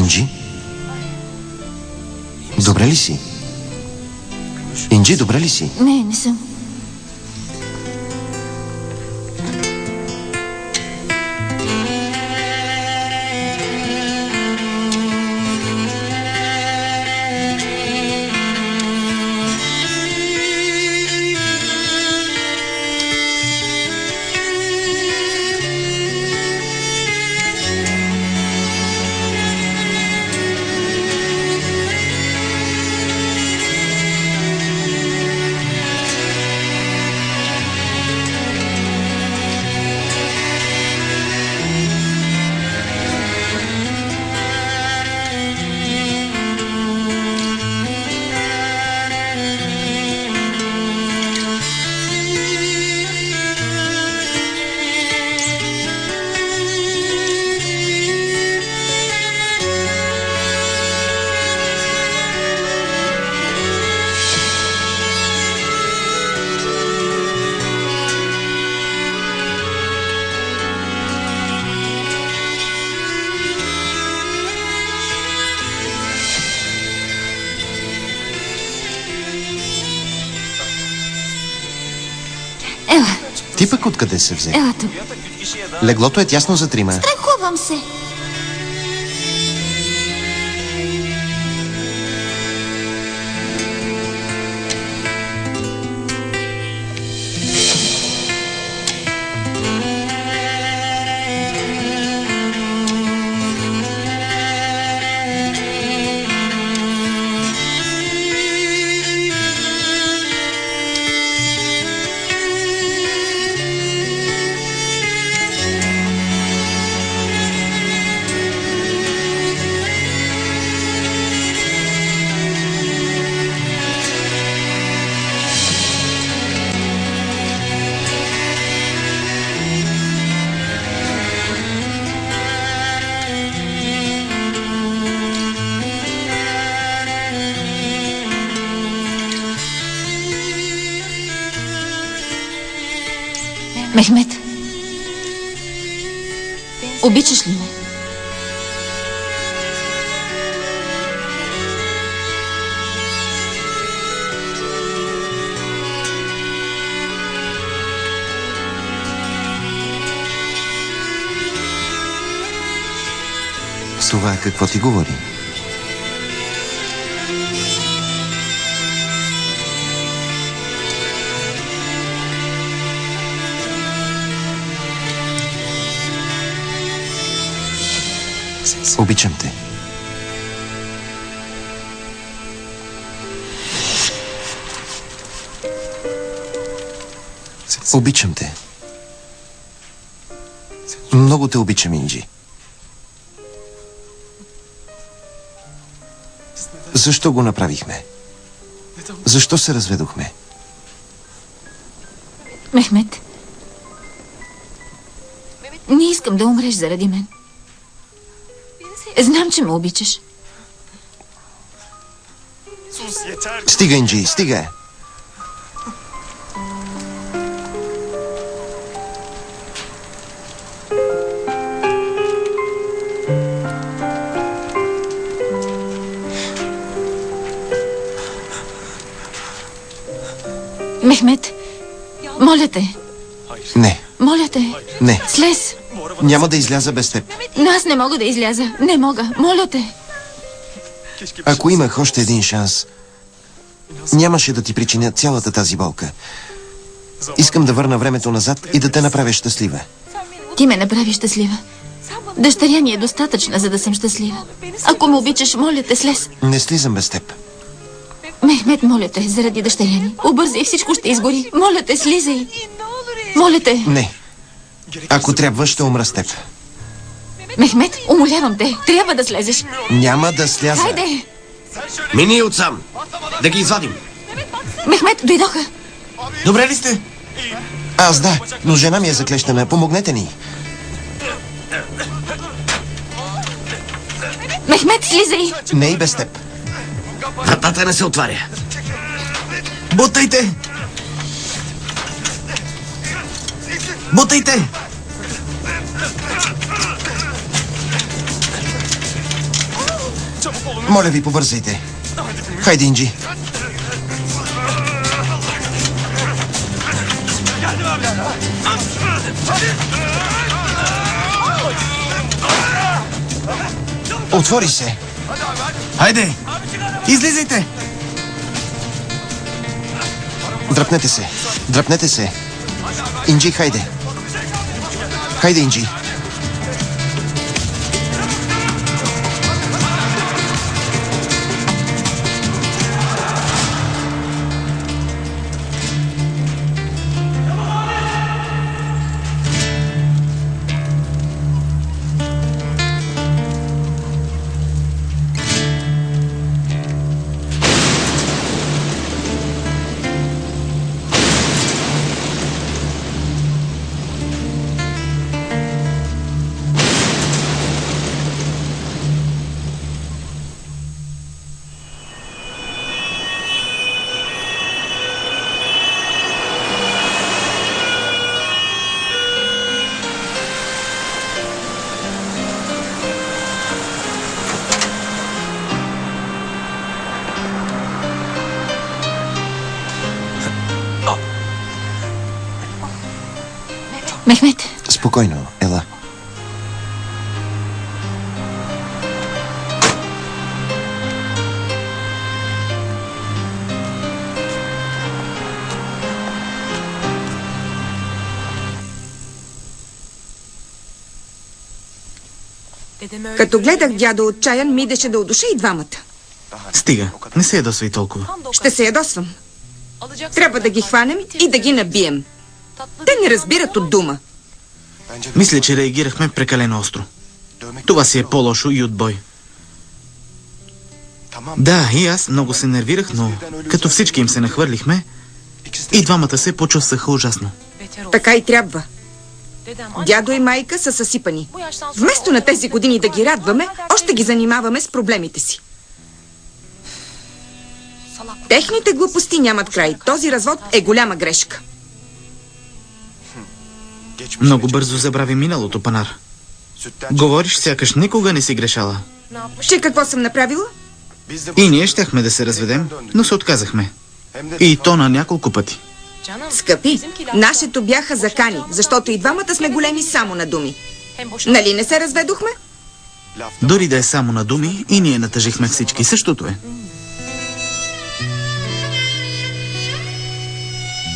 Инджи? Добре ли си? Инджи, добре ли си? Не съм. Ти пък откъде се взе? Ела тук. Леглото е тясно за трима. Страхувам се. Мехмед, обичаш ли ме? С това какво ти говори? Обичам те. Обичам те. Много те обичам, Инджи. Защо го направихме? Защо се разведохме? Мехмед, не искам да умреш заради мен. Знам, че ме обичаш. Стига, Инджи, стига! Мехмед, моля те. Не. Моля те. Не. Слез. Няма да изляза без теб. Но аз не мога да изляза. Не мога. Моля те. Ако имах още един шанс, нямаше да ти причиня цялата тази болка. Искам да върна времето назад и да те направя щастлива. Ти ме направи щастлива. Дъщеря ми е достатъчна, за да съм щастлива. Ако ме обичаш, моля те, слез. Не слизам без теб. Мехмед, моля те, заради дъщеря ми. Обързай, всичко ще изгори. Моля те, слизай. Моля те. Не. Ако трябва, ще умра с теб. Мехмед, умолявам те. Трябва да слезеш. Няма да сляза. Хайде. Мини отсам. Да ги извадим. Мехмед, дойдоха. Добре ли сте? Аз да, но жена ми е заклещена. Помогнете ни. Мехмед, слизай. Не и без теб. Вратата не се отваря. Бутайте! Бутайте! Моля ви, побързайте. Хайде, Инджи. Отвори се. Хайде! Излизайте! Дръпнете се. Дръпнете се. Инджи, хайде. Хайде, Инджи. Мехмет, Спокойно, ела. Като гледах дядо отчаян, ми идеше да удуша и двамата. Стига, не се ядосвай толкова. Ще се ядосвам. Трябва да ги хванем и да ги набием. Те не разбират от дума. Мисля, че реагирахме прекалено остро. Това си е по-лошо и от бой. Да, и аз много се нервирах, но като всички им се нахвърлихме, и двамата се почувстваха ужасно. Така и трябва. Дядо и майка са съсипани. Вместо на тези години да ги радваме, още ги занимаваме с проблемите си. Техните глупости нямат край. Този развод е голяма грешка. Много бързо забрави миналото, Панар. Говориш, сякаш никога не си грешала. Че какво съм направила? И ние щяхме да се разведем, но се отказахме. И то на няколко пъти. Скъпи, нашето бяха закани, защото и двамата сме големи само на думи. Нали не се разведохме? Дори да е само на думи, и ние натъжихме всички. Същото е.